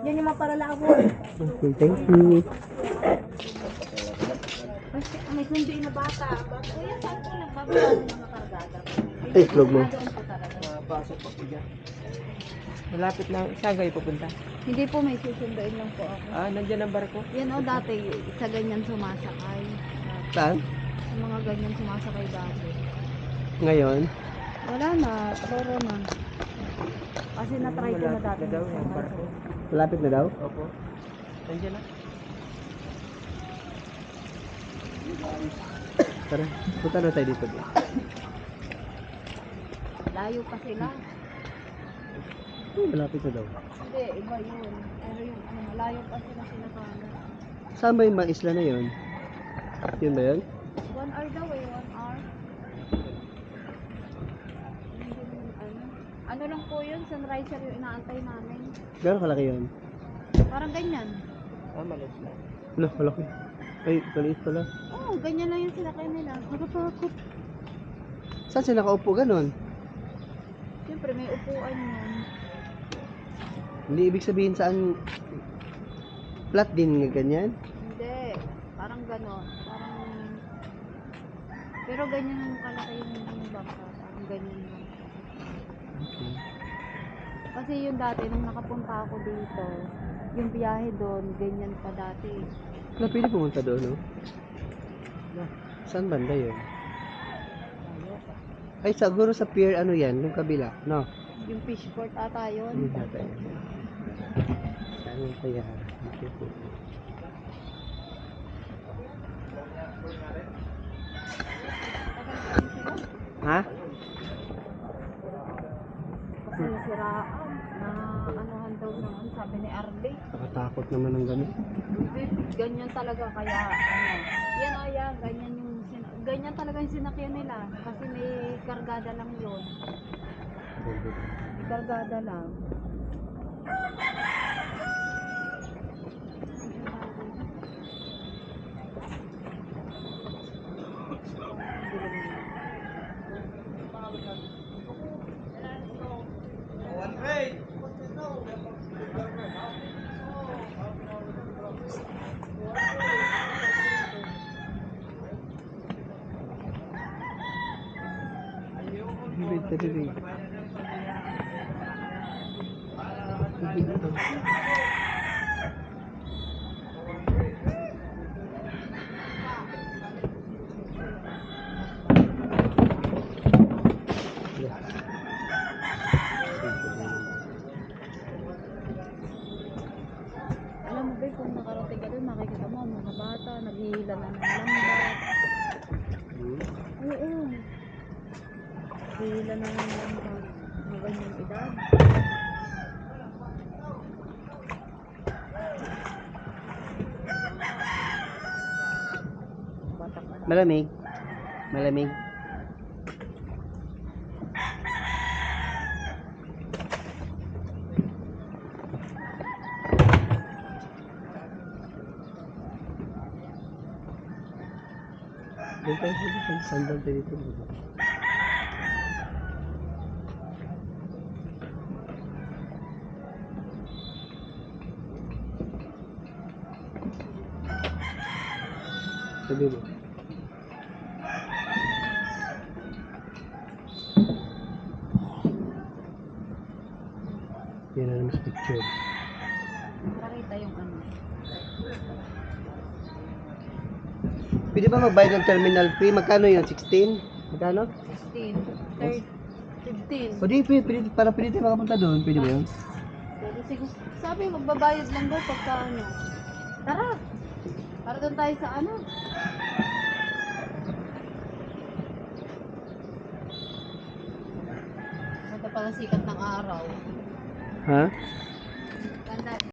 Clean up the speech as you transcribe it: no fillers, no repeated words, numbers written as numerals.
Yan yung maparala ako. Okay, thank you. Kasi may sundi na bata. Kuya, saan po nagbabala ng mga kargada? Ay, vlog mo. Doon po talaga. Pasok po siya. Malapit lang. Saan kayo pupunta? Hindi po, may susunduin lang po ako. Ah, nandyan ang barko. Yan o, dati sa ganyan sumasakay. Saan? Sa mga ganyan sumasakay dati. Ngayon? Wala na, loro na. Kasi na-try ko na dati. Malapit na daw yung barko. Malapit na daw? Opo. Nandyan na. Tara, punta na tayo dito. Layo pa sila. Malapit na daw. Hindi, iba yun. Pero yung ano, malayo pa sila sinakala. Saan ba yung mga isla na yun? Yun ba yun? 1 hour daw eh, 1 hour. Ano lang po yun, sunriser yung inaantay namin. Gano'ng kalaki yun? Parang ganyan. Ah, maliit na. Ano, malaki. Ay, maliit pala. Oo, ganyan lang yung sinakay nila. Nakapakot. Saan sila nakaupo ganon? Siyempre may upuan yun. Hindi ibig sabihin saan flat din nga ganyan? Hindi, parang ganon. Parang... Pero ganyan ang kalaki yung bangka. Parang ganyan lang. Okay. Kasi yung dati, nung nakapunta ako dito, yung biyahe doon, ganyan pa dati. Na pwede pumunta doon, no? Saan banda yun? Ay, siguro sa pier, ano yan? Yung kabila, no? Yung fishport ata Ano yun. yata yun? Ano kaya? Okay po. Ha? Kasi siraan na anuhan daw naman, sabi ni Arbe. Nakatakot naman ng ganun. Ganyan talaga kaya ano. Yan o yan, ganyan yung ganyan talaga yung sinakyan nila kasi may kargada lang yun. May kargada lang. Bibig ka bibig. Bibig ito. Alam mo ba kung nakarating ka doon, makikita mo mga bata, naghihila na ng lambat. Oo. Naghihila na ng lambat. Mga ganyang edad. Bata pa. Malamig. Malamig. Doon tayo sa sandal tayo dito. Sabi mo. Yan na naman sa picture. Nakita yung ano. Pwede ba magbayad ng terminal fee? Magkano yun? 16? Magkano? 16, 13, 15. O di, pwede, para pwede tayo makapunta doon. Pwede ba yun? Pero siguro, sabi magbabayad lang daw pagka ano. Tara! Para doon tayo sa ano. Ganda pala sikat ng araw. Ha? Ganda.